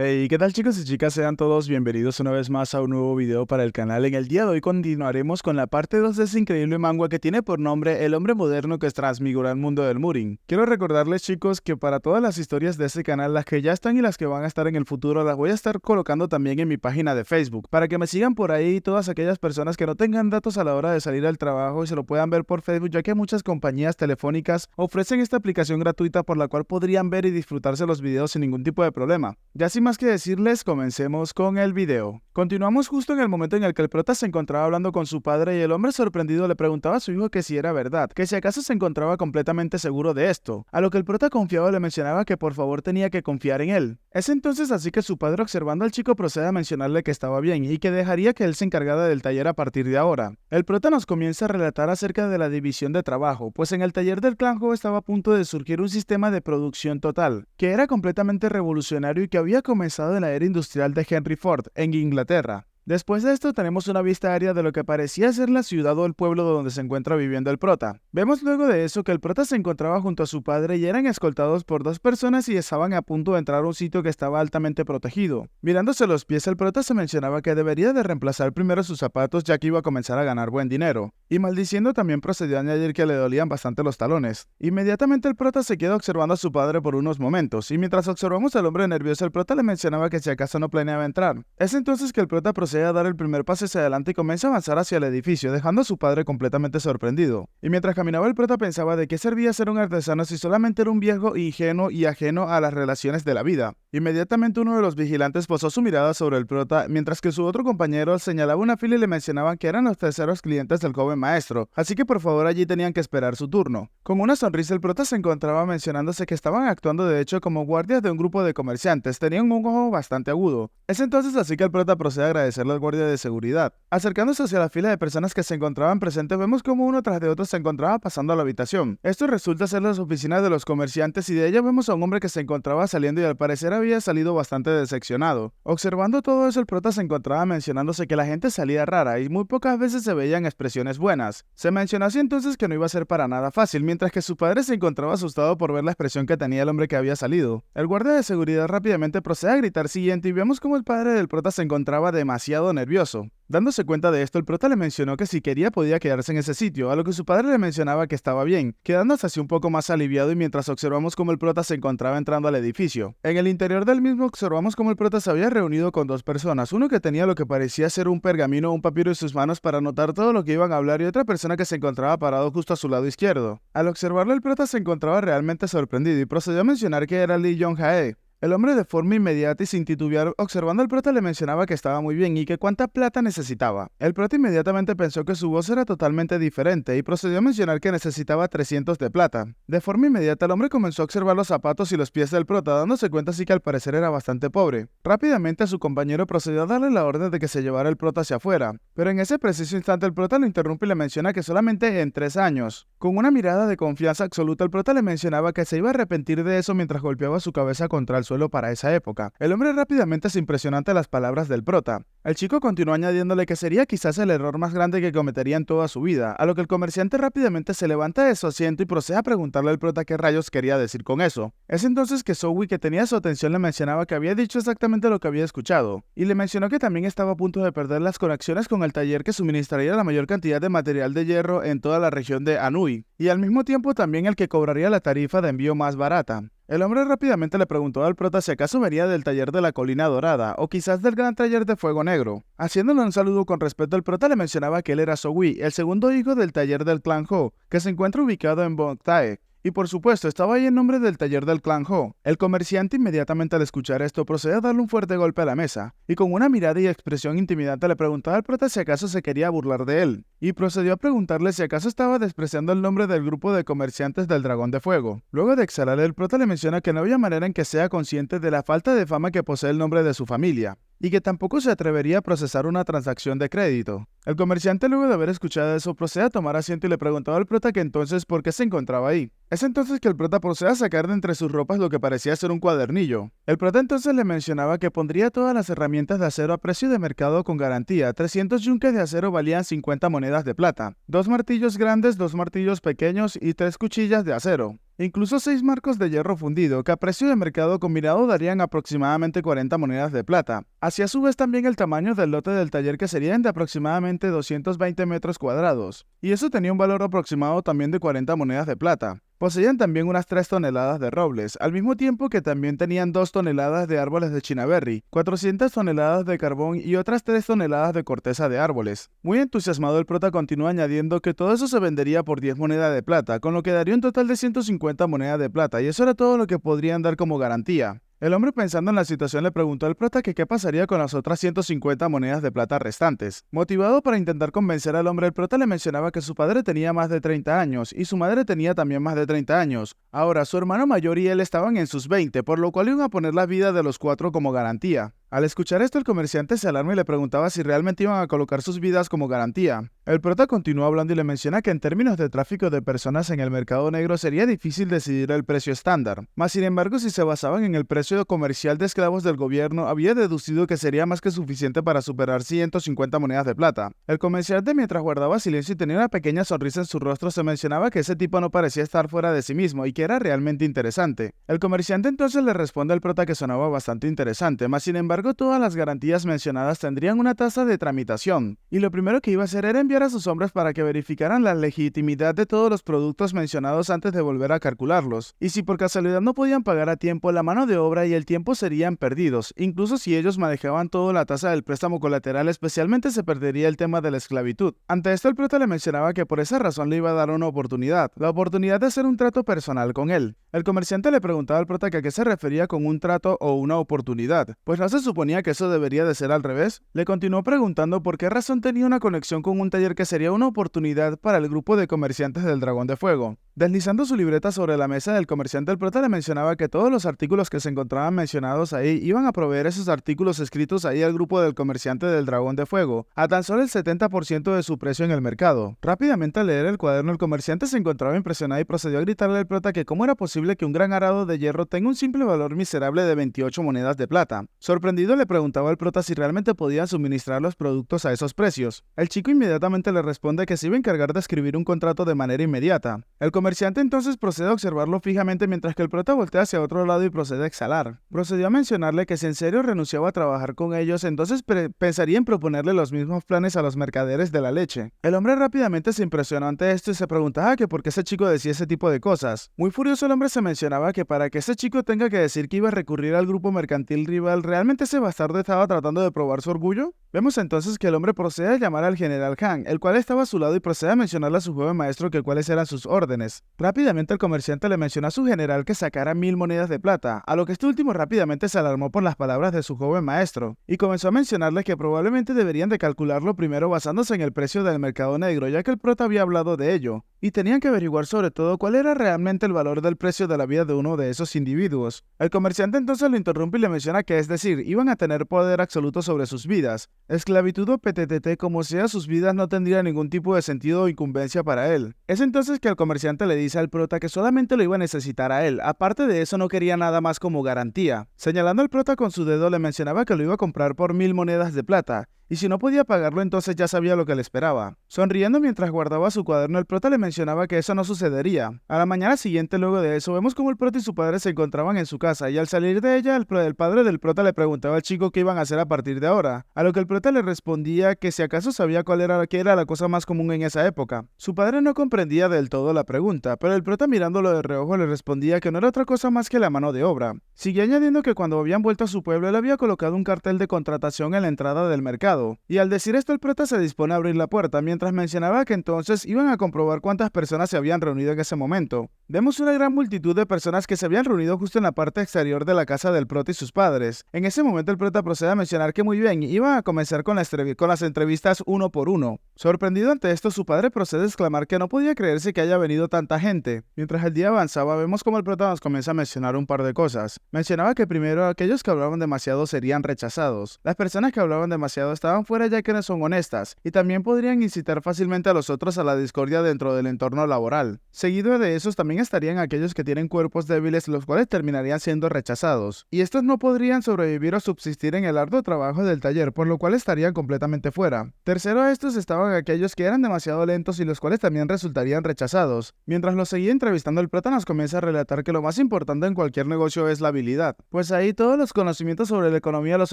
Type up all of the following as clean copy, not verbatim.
Hey, ¿qué tal chicos y chicas? Sean todos bienvenidos una vez más a un nuevo video para el canal. En el día de hoy continuaremos con la parte 2 de ese increíble manga que tiene por nombre El hombre moderno que transfiguró el mundo del Murin. Quiero recordarles chicos que para todas las historias de este canal, las que ya están y las que van a estar en el futuro, las voy a estar colocando también en mi página de Facebook, para que me sigan por ahí todas aquellas personas que no tengan datos a la hora de salir al trabajo y se lo puedan ver por Facebook, ya que muchas compañías telefónicas ofrecen esta aplicación gratuita por la cual podrían ver y disfrutarse los videos sin ningún tipo de problema. Ya sin más que decirles, comencemos con el video. Continuamos justo en el momento en el que el prota se encontraba hablando con su padre y el hombre sorprendido le preguntaba a su hijo que si era verdad, que si acaso se encontraba completamente seguro de esto, a lo que el prota confiado le mencionaba que por favor tenía que confiar en él. Es entonces así que su padre, observando al chico, procede a mencionarle que estaba bien y que dejaría que él se encargara del taller a partir de ahora. El prota nos comienza a relatar acerca de la división de trabajo, pues en el taller del clan Ho estaba a punto de surgir un sistema de producción total, que era completamente revolucionario y que había comenzado en la era industrial de Henry Ford, en Inglaterra. Después de esto tenemos una vista aérea de lo que parecía ser la ciudad o el pueblo donde se encuentra viviendo el prota. Vemos luego de eso que el prota se encontraba junto a su padre y eran escoltados por dos personas y estaban a punto de entrar a un sitio que estaba altamente protegido. Mirándose los pies, el prota se mencionaba que debería de reemplazar primero sus zapatos ya que iba a comenzar a ganar buen dinero. Y maldiciendo también procedió a añadir que le dolían bastante los talones. Inmediatamente el prota se queda observando a su padre por unos momentos y mientras observamos al hombre nervioso, el prota le mencionaba que si acaso no planeaba entrar. Es entonces que el prota procede a dar el primer paso hacia adelante y comienza a avanzar hacia el edificio, dejando a su padre completamente sorprendido. Y mientras caminaba el prota pensaba de qué servía ser un artesano si solamente era un viejo ingenuo y ajeno a las relaciones de la vida. Inmediatamente uno de los vigilantes posó su mirada sobre el prota, mientras que su otro compañero señalaba una fila y le mencionaban que eran los terceros clientes del joven maestro, así que por favor allí tenían que esperar su turno. Con una sonrisa el prota se encontraba mencionándose que estaban actuando de hecho como guardias de un grupo de comerciantes, tenían un ojo bastante agudo. Es entonces así que el prota procede a agradecerle al guardia de seguridad. Acercándose hacia la fila de personas que se encontraban presentes, vemos como uno tras de otro se encontraba pasando a la habitación. Esto resulta ser las oficinas de los comerciantes y de ellas vemos a un hombre que se encontraba saliendo y al parecer había salido bastante decepcionado. Observando todo eso, el prota se encontraba mencionándose que la gente salía rara y muy pocas veces se veían expresiones buenas. Se mencionó así entonces que no iba a ser para nada fácil, mientras que su padre se encontraba asustado por ver la expresión que tenía el hombre que había salido. El guardia de seguridad rápidamente procede a gritar siguiente y vemos como el padre del prota se encontraba demasiado nervioso. Dándose cuenta de esto, el prota le mencionó que si quería podía quedarse en ese sitio, a lo que su padre le mencionaba que estaba bien, quedándose así un poco más aliviado y mientras observamos cómo el prota se encontraba entrando al edificio. En el interior del mismo observamos cómo el prota se había reunido con dos personas, uno que tenía lo que parecía ser un pergamino o un papiro en sus manos para anotar todo lo que iban a hablar y otra persona que se encontraba parado justo a su lado izquierdo. Al observarlo, el prota se encontraba realmente sorprendido y procedió a mencionar que era Lee Jong-jae. El hombre de forma inmediata y sin titubear, observando al prota le mencionaba que estaba muy bien y que cuánta plata necesitaba. El prota inmediatamente pensó que su voz era totalmente diferente y procedió a mencionar que necesitaba 300 de plata. De forma inmediata el hombre comenzó a observar los zapatos y los pies del prota, dándose cuenta así que al parecer era bastante pobre. Rápidamente su compañero procedió a darle la orden de que se llevara el prota hacia afuera, pero en ese preciso instante el prota lo interrumpe y le menciona que solamente en 3 años. Con una mirada de confianza absoluta el prota le mencionaba que se iba a arrepentir de eso mientras golpeaba su cabeza contra el suelo para esa época. El hombre rápidamente se impresionó ante las palabras del prota. El chico continuó añadiéndole que sería quizás el error más grande que cometería en toda su vida, a lo que el comerciante rápidamente se levanta de su asiento y procede a preguntarle al prota qué rayos quería decir con eso. Es entonces que Zoe, que tenía su atención, le mencionaba que había dicho exactamente lo que había escuchado, y le mencionó que también estaba a punto de perder las conexiones con el taller que suministraría la mayor cantidad de material de hierro en toda la región de Anhui, y al mismo tiempo también el que cobraría la tarifa de envío más barata. El hombre rápidamente le preguntó al prota si acaso venía del taller de la Colina Dorada o quizás del gran taller de Fuego Negro. Haciéndole un saludo con respeto, el prota le mencionaba que él era Zoe, el segundo hijo del taller del clan Ho, que se encuentra ubicado en Bongtae. Y por supuesto, estaba ahí en nombre del taller del clan Ho. El comerciante inmediatamente al escuchar esto procede a darle un fuerte golpe a la mesa, y con una mirada y expresión intimidante le preguntaba al prota si acaso se quería burlar de él, y procedió a preguntarle si acaso estaba despreciando el nombre del grupo de comerciantes del Dragón de Fuego. Luego de exhalar, el prota le menciona que no había manera en que sea consciente de la falta de fama que posee el nombre de su familia, y que tampoco se atrevería a procesar una transacción de crédito. El comerciante, luego de haber escuchado eso, procede a tomar asiento y le preguntaba al prota que entonces por qué se encontraba ahí. Es entonces que el prota procede a sacar de entre sus ropas lo que parecía ser un cuadernillo. El prota entonces le mencionaba que pondría todas las herramientas de acero a precio de mercado con garantía. 300 yunques de acero valían 50 monedas de plata, 2 martillos grandes, 2 martillos pequeños y 3 cuchillas de acero. e incluso 6 marcos de hierro fundido, que a precio de mercado combinado darían aproximadamente 40 monedas de plata. Así a su vez también el tamaño del lote del taller, que serían de aproximadamente 220 metros cuadrados, y eso tenía un valor aproximado también de 40 monedas de plata. Poseían también unas 3 toneladas de robles, al mismo tiempo que también tenían 2 toneladas de árboles de chinaberry, 400 toneladas de carbón y otras 3 toneladas de corteza de árboles. Muy entusiasmado, el prota continúa añadiendo que todo eso se vendería por 10 monedas de plata, con lo que daría un total de 150 monedas de plata, y eso era todo lo que podrían dar como garantía. El hombre, pensando en la situación, le preguntó al prota que qué pasaría con las otras 150 monedas de plata restantes. Motivado para intentar convencer al hombre, el prota le mencionaba que su padre tenía más de 30 años y su madre tenía también más de 30 años. Ahora, su hermano mayor y él estaban en sus 20, por lo cual iban a poner la vida de los 4 como garantía. Al escuchar esto, el comerciante se alarma y le preguntaba si realmente iban a colocar sus vidas como garantía. El prota continúa hablando y le menciona que en términos de tráfico de personas en el mercado negro sería difícil decidir el precio estándar. Mas sin embargo, si se basaban en el precio comercial de esclavos del gobierno, había deducido que sería más que suficiente para superar 150 monedas de plata. El comerciante, mientras guardaba silencio y tenía una pequeña sonrisa en su rostro, se mencionaba que ese tipo no parecía estar fuera de sí mismo y que era realmente interesante. El comerciante entonces le responde al prota que sonaba bastante interesante, mas sin embargo todas las garantías mencionadas tendrían una tasa de tramitación, y lo primero que iba a hacer era enviar a sus hombres para que verificaran la legitimidad de todos los productos mencionados antes de volver a calcularlos, y si por casualidad no podían pagar a tiempo, la mano de obra y el tiempo serían perdidos. Incluso si ellos manejaban toda la tasa del préstamo colateral, especialmente se perdería el tema de la esclavitud. Ante esto, el prota le mencionaba que por esa razón le iba a dar una oportunidad, la oportunidad de hacer un trato personal con él. El comerciante le preguntaba al prota que a qué se refería con un trato o una oportunidad, pues no se suponía que eso debería de ser al revés. Le continuó preguntando por qué razón tenía una conexión con un taller que sería una oportunidad para el grupo de comerciantes del Dragón de Fuego. Deslizando su libreta sobre la mesa del comerciante, el prota le mencionaba que todos los artículos que se encontraban mencionados ahí iban a proveer esos artículos escritos ahí al grupo del comerciante del Dragón de Fuego, a tan solo el 70% de su precio en el mercado. Rápidamente al leer el cuaderno, el comerciante se encontraba impresionado y procedió a gritarle al prota que cómo era posible que un gran arado de hierro tenga un simple valor miserable de 28 monedas de plata. Sorprendido, le preguntaba al prota si realmente podían suministrar los productos a esos precios. El chico inmediatamente le responde que se iba a encargar de escribir un contrato de manera inmediata. El comerciante entonces procede a observarlo fijamente mientras que el prota voltea hacia otro lado y procede a exhalar. Procedió a mencionarle que si en serio renunciaba a trabajar con ellos, entonces pensaría en proponerle los mismos planes a los mercaderes de la leche. El hombre rápidamente se impresionó ante esto y se preguntaba que por qué ese chico decía ese tipo de cosas. Muy furioso, el hombre se mencionaba que para que ese chico tenga que decir que iba a recurrir al grupo mercantil rival, ¿realmente ese bastardo estaba tratando de probar su orgullo? Vemos entonces que el hombre procede a llamar al general Han, el cual estaba a su lado, y procede a mencionarle a su joven maestro que cuáles eran sus órdenes. Rápidamente el comerciante le mencionó a su general que sacara 1000 monedas de plata, a lo que este último rápidamente se alarmó por las palabras de su joven maestro, y comenzó a mencionarle que probablemente deberían de calcularlo primero basándose en el precio del mercado negro, ya que el prota había hablado de ello, y tenían que averiguar sobre todo cuál era realmente el valor del precio de la vida de uno de esos individuos. El comerciante entonces lo interrumpe y le menciona que, es decir, iban a tener poder absoluto sobre sus vidas. Esclavitud o PTTT, como sea, sus vidas no tendrían ningún tipo de sentido o incumbencia para él. Es entonces que el comerciante le dice al prota que solamente lo iba a necesitar a él, aparte de eso no quería nada más como garantía. Señalando al prota con su dedo, le mencionaba que lo iba a comprar por 1000 monedas de plata, y si no podía pagarlo entonces ya sabía lo que le esperaba. Sonriendo mientras guardaba su cuaderno, el prota le mencionaba que eso no sucedería. A la mañana siguiente, luego de eso, vemos como el prota y su padre se encontraban en su casa, y al salir de ella, el padre del prota le preguntaba al chico qué iban a hacer a partir de ahora, a lo que el prota le respondía que si acaso sabía qué era la cosa más común en esa época. Su padre no comprendía del todo la pregunta, pero el prota, mirándolo de reojo, le respondía que no era otra cosa más que la mano de obra. Siguió añadiendo que cuando habían vuelto a su pueblo, él había colocado un cartel de contratación en la entrada del mercado, y al decir esto, el prota se dispone a abrir la puerta, mientras mencionaba que entonces iban a comprobar cuántas personas se habían reunido en ese momento. Vemos una gran multitud de personas que se habían reunido justo en la parte exterior de la casa del prota y sus padres. En ese momento el prota procede a mencionar que muy bien, iban a comenzar con las entrevistas uno por uno. Sorprendido ante esto, su padre procede a exclamar que no podía creerse que haya venido tanta gente. Mientras el día avanzaba, vemos como el prota nos comienza a mencionar un par de cosas. Mencionaba que primero aquellos que hablaban demasiado serían rechazados. Las personas que hablaban demasiado estaban estaban fuera ya que no son honestas, y también podrían incitar fácilmente a los otros a la discordia dentro del entorno laboral. Seguido de esos también estarían aquellos que tienen cuerpos débiles, los cuales terminarían siendo rechazados, y estos no podrían sobrevivir o subsistir en el arduo trabajo del taller, por lo cual estarían completamente fuera. Tercero a estos estaban aquellos que eran demasiado lentos y los cuales también resultarían rechazados. Mientras los seguía entrevistando, el prota nos comienza a relatar que lo más importante en cualquier negocio es la habilidad, pues ahí todos los conocimientos sobre la economía los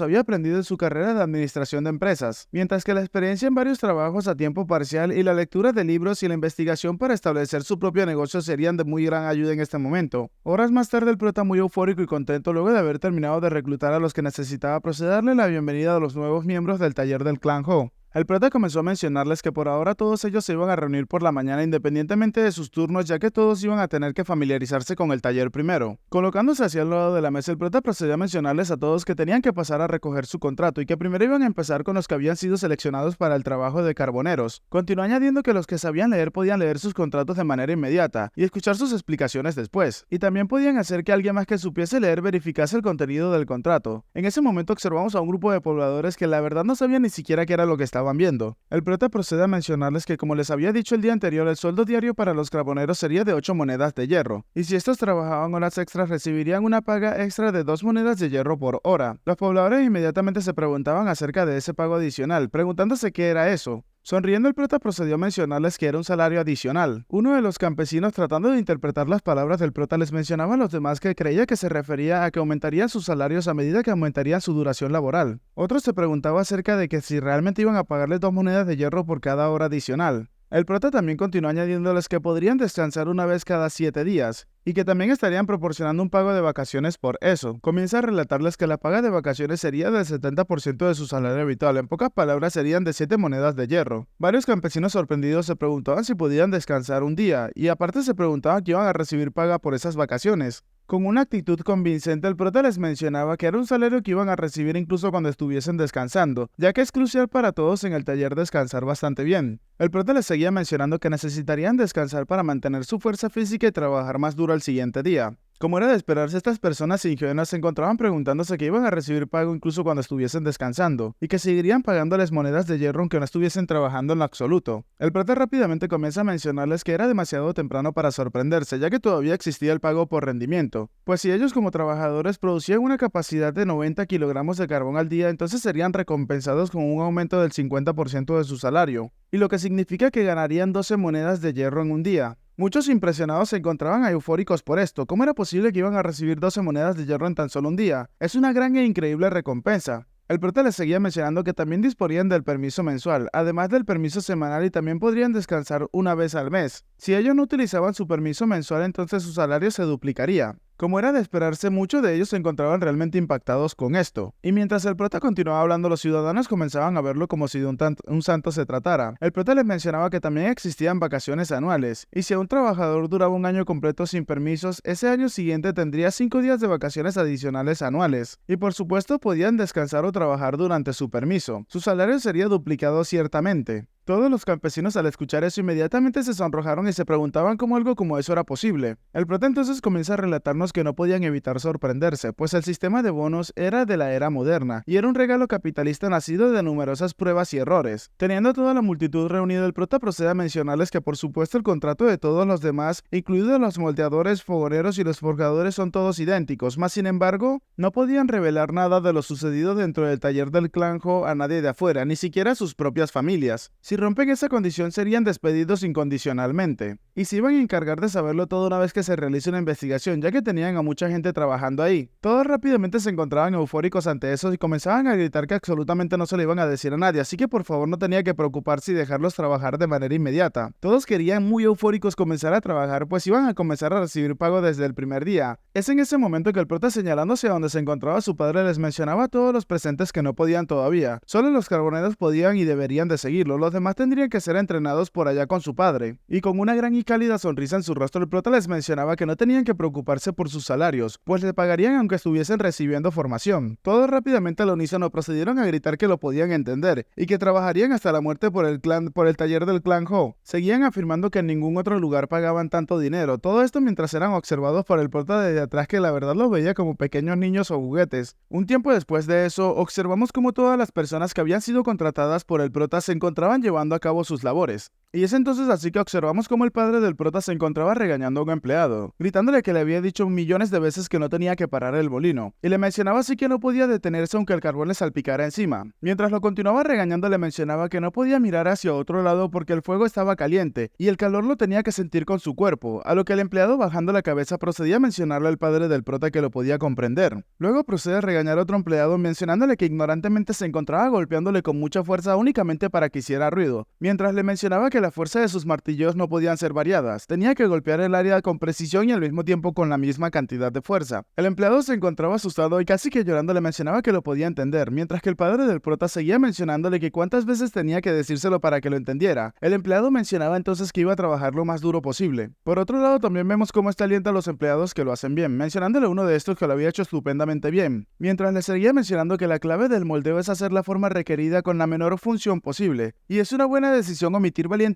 había aprendido en su carrera de administración de empresas, mientras que la experiencia en varios trabajos a tiempo parcial y la lectura de libros y la investigación para establecer su propio negocio serían de muy gran ayuda en este momento. Horas más tarde, el prota, muy eufórico y contento luego de haber terminado de reclutar a los que necesitaba, procede a darle la bienvenida a los nuevos miembros del taller del clan Ho. El prota comenzó a mencionarles que por ahora todos ellos se iban a reunir por la mañana independientemente de sus turnos, ya que todos iban a tener que familiarizarse con el taller primero. Colocándose hacia el lado de la mesa, el prota procedió a mencionarles a todos que tenían que pasar a recoger su contrato y que primero iban a empezar con los que habían sido seleccionados para el trabajo de carboneros. Continuó añadiendo que los que sabían leer podían leer sus contratos de manera inmediata y escuchar sus explicaciones después, y también podían hacer que alguien más que supiese leer verificase el contenido del contrato. En ese momento observamos a un grupo de pobladores que la verdad no sabían ni siquiera qué era lo que estaban viendo. El prota procede a mencionarles que, como les había dicho el día anterior, el sueldo diario para los carboneros sería de 8 monedas de hierro, y si estos trabajaban horas extras recibirían una paga extra de 2 monedas de hierro por hora. Los pobladores inmediatamente se preguntaban acerca de ese pago adicional, preguntándose qué era eso. Sonriendo, el prota procedió a mencionarles que era un salario adicional. Uno de los campesinos, tratando de interpretar las palabras del prota, les mencionaba a los demás que creía que se refería a que aumentarían sus salarios a medida que aumentaría su duración laboral. Otro se preguntaba acerca de que si realmente iban a pagarles 2 monedas de hierro por cada hora adicional. El prota también continuó añadiéndoles que podrían descansar una vez cada 7 días, y que también estarían proporcionando un pago de vacaciones por eso. Comienza a relatarles que la paga de vacaciones sería del 70% de su salario habitual, en pocas palabras serían de 7 monedas de hierro. Varios campesinos sorprendidos se preguntaban si podían descansar un día, y aparte se preguntaban que iban a recibir paga por esas vacaciones. Con una actitud convincente, el prota les mencionaba que era un salario que iban a recibir incluso cuando estuviesen descansando, ya que es crucial para todos en el taller descansar bastante bien. El prota les seguía mencionando que necesitarían descansar para mantener su fuerza física y trabajar más duro al siguiente día. Como era de esperarse, estas personas ingenuas se encontraban preguntándose que iban a recibir pago incluso cuando estuviesen descansando, y que seguirían pagándoles monedas de hierro aunque no estuviesen trabajando en lo absoluto. El prota rápidamente comienza a mencionarles que era demasiado temprano para sorprenderse, ya que todavía existía el pago por rendimiento, pues si ellos como trabajadores producían una capacidad de 90 kilogramos de carbón al día, entonces serían recompensados con un aumento del 50% de su salario, y lo que significa que ganarían 12 monedas de hierro en un día. Muchos impresionados se encontraban eufóricos por esto. ¿Cómo era posible que iban a recibir 12 monedas de hierro en tan solo un día? Es una gran e increíble recompensa. El prota les seguía mencionando que también disponían del permiso mensual, además del permiso semanal, y también podrían descansar una vez al mes. Si ellos no utilizaban su permiso mensual, entonces su salario se duplicaría. Como era de esperarse, muchos de ellos se encontraban realmente impactados con esto. Y mientras el prota continuaba hablando, los ciudadanos comenzaban a verlo como si de un santo se tratara. El prota les mencionaba que también existían vacaciones anuales, y si un trabajador duraba un año completo sin permisos, ese año siguiente tendría 5 días de vacaciones adicionales anuales. Y por supuesto podían descansar o trabajar durante su permiso. Su salario sería duplicado ciertamente. Todos los campesinos al escuchar eso inmediatamente se sonrojaron y se preguntaban cómo algo como eso era posible. El prota entonces comienza a relatarnos que no podían evitar sorprenderse, pues el sistema de bonos era de la era moderna, y era un regalo capitalista nacido de numerosas pruebas y errores. Teniendo toda la multitud reunida, el prota procede a mencionarles que por supuesto el contrato de todos los demás, incluidos los moldeadores, fogoneros y los forjadores, son todos idénticos, mas sin embargo, no podían revelar nada de lo sucedido dentro del taller del clan Ho a nadie de afuera, ni siquiera a sus propias familias. Si rompen esa condición serían despedidos incondicionalmente, y se iban a encargar de saberlo todo una vez que se realice una investigación, ya que tenían a mucha gente trabajando ahí. Todos rápidamente se encontraban eufóricos ante eso y comenzaban a gritar que absolutamente no se lo iban a decir a nadie, así que por favor no tenía que preocuparse y dejarlos trabajar de manera inmediata. Todos querían muy eufóricos comenzar a trabajar, pues iban a comenzar a recibir pago desde el primer día. Es en ese momento que el prota, señalándose a donde se encontraba su padre, les mencionaba a todos los presentes que no podían todavía. Solo los carboneros podían y deberían de seguirlo, los demás además tendrían que ser entrenados por allá con su padre. Y con una gran y cálida sonrisa en su rostro, el prota les mencionaba que no tenían que preocuparse por sus salarios, pues le pagarían aunque estuviesen recibiendo formación. Todos rápidamente al unísono procedieron a gritar que lo podían entender, y que trabajarían hasta la muerte por el taller del clan Ho. Seguían afirmando que en ningún otro lugar pagaban tanto dinero, todo esto mientras eran observados por el prota desde atrás, que la verdad los veía como pequeños niños o juguetes. Un tiempo después de eso, observamos como todas las personas que habían sido contratadas por el prota se encontraban llevando a cabo sus labores. Y es entonces así que observamos cómo el padre del prota se encontraba regañando a un empleado, gritándole que le había dicho millones de veces que no tenía que parar el molino, y le mencionaba así que no podía detenerse aunque el carbón le salpicara encima. Mientras lo continuaba regañando, le mencionaba que no podía mirar hacia otro lado porque el fuego estaba caliente, y el calor lo tenía que sentir con su cuerpo, a lo que el empleado, bajando la cabeza, procedía a mencionarle al padre del prota que lo podía comprender. Luego procede a regañar a otro empleado mencionándole que ignorantemente se encontraba golpeándole con mucha fuerza únicamente para que hiciera ruido, mientras le mencionaba que la fuerza de sus martillos no podían ser variadas, tenía que golpear el área con precisión y al mismo tiempo con la misma cantidad de fuerza. El empleado se encontraba asustado y casi que llorando le mencionaba que lo podía entender, mientras que el padre del prota seguía mencionándole que cuántas veces tenía que decírselo para que lo entendiera. El empleado mencionaba entonces que iba a trabajar lo más duro posible. Por otro lado, también vemos cómo este alienta a los empleados que lo hacen bien, mencionándole a uno de estos que lo había hecho estupendamente bien, mientras le seguía mencionando que la clave del moldeo es hacer la forma requerida con la menor función posible, y es una buena decisión omitir valientemente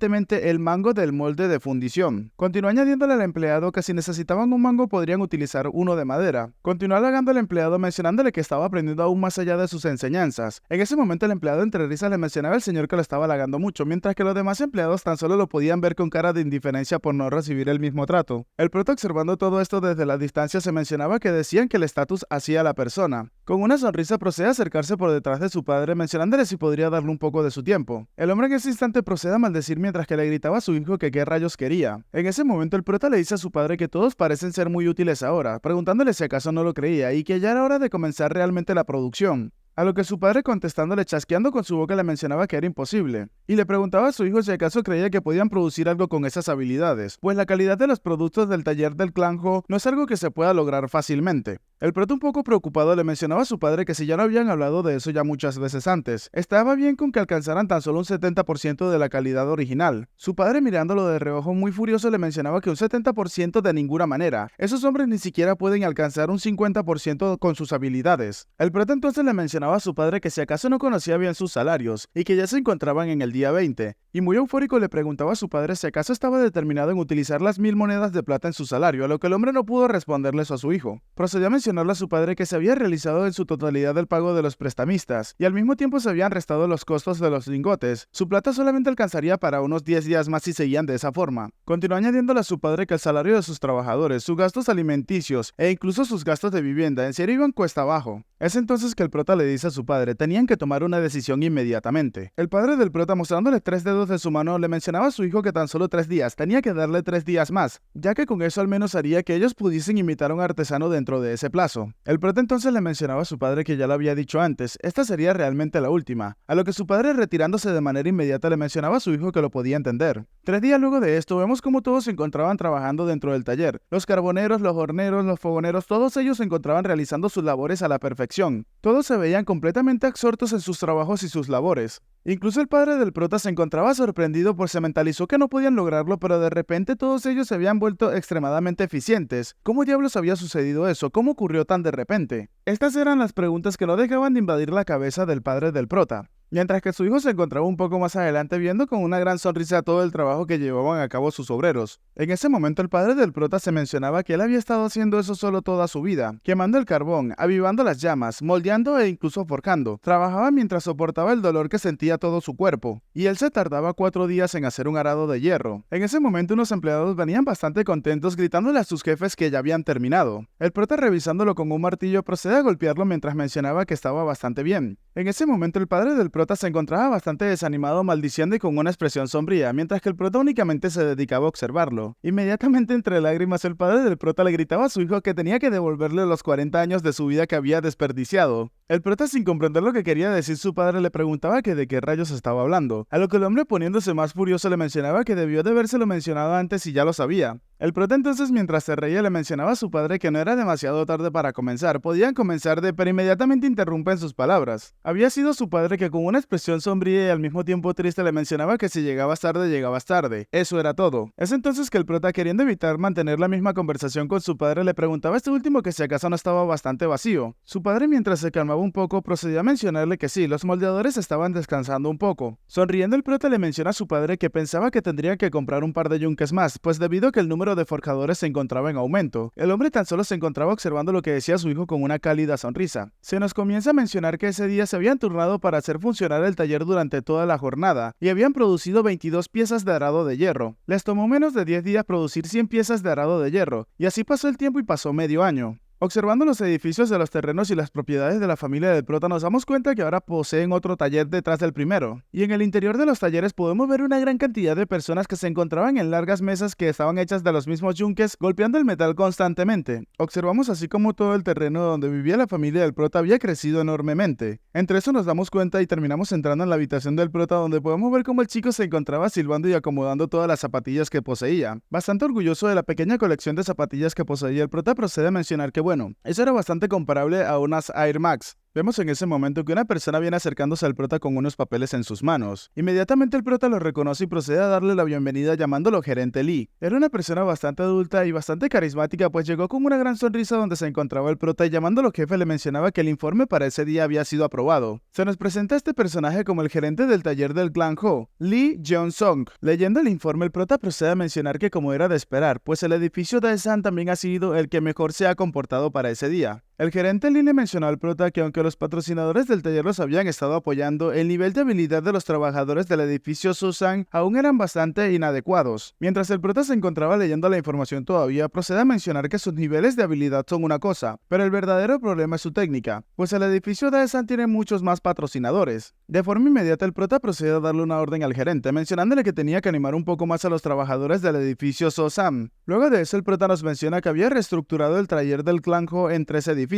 el mango del molde de fundición. Continuó añadiéndole al empleado que si necesitaban un mango podrían utilizar uno de madera. Continuó halagando al empleado mencionándole que estaba aprendiendo aún más allá de sus enseñanzas. En ese momento el empleado entre risas le mencionaba al señor que lo estaba halagando mucho, mientras que los demás empleados tan solo lo podían ver con cara de indiferencia por no recibir el mismo trato. El prota, observando todo esto desde la distancia, se mencionaba que decían que el estatus hacía a la persona. Con una sonrisa procede a acercarse por detrás de su padre mencionándole si podría darle un poco de su tiempo. El hombre en ese instante procede a maldecir mientras que le gritaba a su hijo que qué rayos quería. En ese momento el prota le dice a su padre que todos parecen ser muy útiles ahora, preguntándole si acaso no lo creía y que ya era hora de comenzar realmente la producción. A lo que su padre, contestándole chasqueando con su boca, le mencionaba que era imposible, y le preguntaba a su hijo si acaso creía que podían producir algo con esas habilidades, pues la calidad de los productos del taller del clan Ho no es algo que se pueda lograr fácilmente. El prota, un poco preocupado, le mencionaba a su padre que si ya no habían hablado de eso ya muchas veces antes, estaba bien con que alcanzaran tan solo un 70% de la calidad original. Su padre, mirándolo de reojo muy furioso, le mencionaba que un 70% de ninguna manera, esos hombres ni siquiera pueden alcanzar un 50% con sus habilidades. El prota entonces le mencionaba a su padre que si acaso no conocía bien sus salarios y que ya se encontraban en el día 20, y muy eufórico le preguntaba a su padre si acaso estaba determinado en utilizar las 1000 monedas de plata en su salario, a lo que el hombre no pudo responderle eso a su hijo. Procedió a mencionarle a su padre que se había realizado en su totalidad el pago de los prestamistas y al mismo tiempo se habían restado los costos de los lingotes. Su plata solamente alcanzaría para unos 10 días más si seguían de esa forma. Continuó añadiéndole a su padre que el salario de sus trabajadores, sus gastos alimenticios e incluso sus gastos de vivienda en serio iban cuesta abajo. Es entonces que el prota le dice a su padre tenían que tomar una decisión inmediatamente. El padre del prota, mostrándole 3 dedos de su mano, le mencionaba a su hijo que tan solo 3 días, tenía que darle 3 días más, ya que con eso al menos haría que ellos pudiesen imitar a un artesano dentro de ese plazo. El prota entonces le mencionaba a su padre que ya lo había dicho antes, esta sería realmente la última, a lo que su padre, retirándose de manera inmediata, le mencionaba a su hijo que lo podía entender. 3 días luego de esto, vemos como todos se encontraban trabajando dentro del taller. Los carboneros, los horneros, los fogoneros, todos ellos se encontraban realizando sus labores a la perfección. Todos se veían completamente absortos en sus trabajos y sus labores. Incluso el padre del prota se encontraba sorprendido pues se mentalizó que no podían lograrlo, pero de repente todos ellos se habían vuelto extremadamente eficientes. ¿Cómo diablos había sucedido eso? ¿Cómo ocurrió tan de repente? Estas eran las preguntas que no dejaban de invadir la cabeza del padre del prota. Mientras que su hijo se encontraba un poco más adelante viendo con una gran sonrisa todo el trabajo que llevaban a cabo sus obreros. En ese momento el padre del prota se mencionaba que él había estado haciendo eso solo toda su vida, quemando el carbón, avivando las llamas, moldeando e incluso forjando. Trabajaba mientras soportaba el dolor que sentía todo su cuerpo, y él se tardaba 4 días en hacer un arado de hierro. En ese momento unos empleados venían bastante contentos gritándole a sus jefes que ya habían terminado. El prota, revisándolo con un martillo, procede a golpearlo mientras mencionaba que estaba bastante bien. En ese momento el padre del prota se encontraba bastante desanimado, maldiciendo y con una expresión sombría, mientras que el prota únicamente se dedicaba a observarlo. Inmediatamente, entre lágrimas, el padre del prota le gritaba a su hijo que tenía que devolverle los 40 años de su vida que había desperdiciado. El prota, sin comprender lo que quería decir su padre, le preguntaba que de qué rayos estaba hablando, a lo que el hombre, poniéndose más furioso, le mencionaba que debió de habérselo mencionado antes y ya lo sabía. El prota entonces, mientras se reía, le mencionaba a su padre que no era demasiado tarde para comenzar, podían comenzar pero inmediatamente interrumpen sus palabras. Había sido su padre que con una expresión sombría y al mismo tiempo triste le mencionaba que si llegabas tarde, llegabas tarde. Eso era todo. Es entonces que el prota, queriendo evitar mantener la misma conversación con su padre, le preguntaba a este último que si acaso no estaba bastante vacío. Su padre, mientras se calmaba un poco, procedió a mencionarle que sí, los moldeadores estaban descansando un poco. Sonriendo, el prota le menciona a su padre que pensaba que tendría que comprar un par de yunques más, pues debido a que el número de forjadores se encontraba en aumento. El hombre tan solo se encontraba observando lo que decía su hijo con una cálida sonrisa. Se nos comienza a mencionar que ese día se habían turnado para hacer funcionar el taller durante toda la jornada y habían producido 22 piezas de arado de hierro. Les tomó menos de 10 días producir 100 piezas de arado de hierro, y así pasó el tiempo y pasó medio año. Observando los edificios de los terrenos y las propiedades de la familia del prota, nos damos cuenta que ahora poseen otro taller detrás del primero. Y en el interior de los talleres podemos ver una gran cantidad de personas que se encontraban en largas mesas que estaban hechas de los mismos yunques, golpeando el metal constantemente. Observamos así como todo el terreno donde vivía la familia del prota había crecido enormemente. Entre eso nos damos cuenta y terminamos entrando en la habitación del prota, donde podemos ver cómo el chico se encontraba silbando y acomodando todas las zapatillas que poseía. Bastante orgulloso de la pequeña colección de zapatillas que poseía, el prota procede a mencionar que bueno, eso era bastante comparable a unas Air Max. Vemos en ese momento que una persona viene acercándose al prota con unos papeles en sus manos. Inmediatamente el prota lo reconoce y procede a darle la bienvenida llamándolo gerente Lee. Era una persona bastante adulta y bastante carismática, pues llegó con una gran sonrisa donde se encontraba el prota y llamándolo jefe le mencionaba que el informe para ese día había sido aprobado. Se nos presenta este personaje como el gerente del taller del clan Ho, Lee Jeong-song. Leyendo el informe, el prota procede a mencionar que como era de esperar, pues el edificio Daesan también ha sido el que mejor se ha comportado para ese día. El gerente Lee le mencionó al prota que aunque los patrocinadores del taller los habían estado apoyando, el nivel de habilidad de los trabajadores del edificio Susan aún eran bastante inadecuados. Mientras el prota se encontraba leyendo la información todavía, procede a mencionar que sus niveles de habilidad son una cosa, pero el verdadero problema es su técnica, pues el edificio Daesan tiene muchos más patrocinadores. De forma inmediata el prota procede a darle una orden al gerente, mencionándole que tenía que animar un poco más a los trabajadores del edificio Susan. Luego de eso el prota nos menciona que había reestructurado el taller del clan Ho en 3 edificios.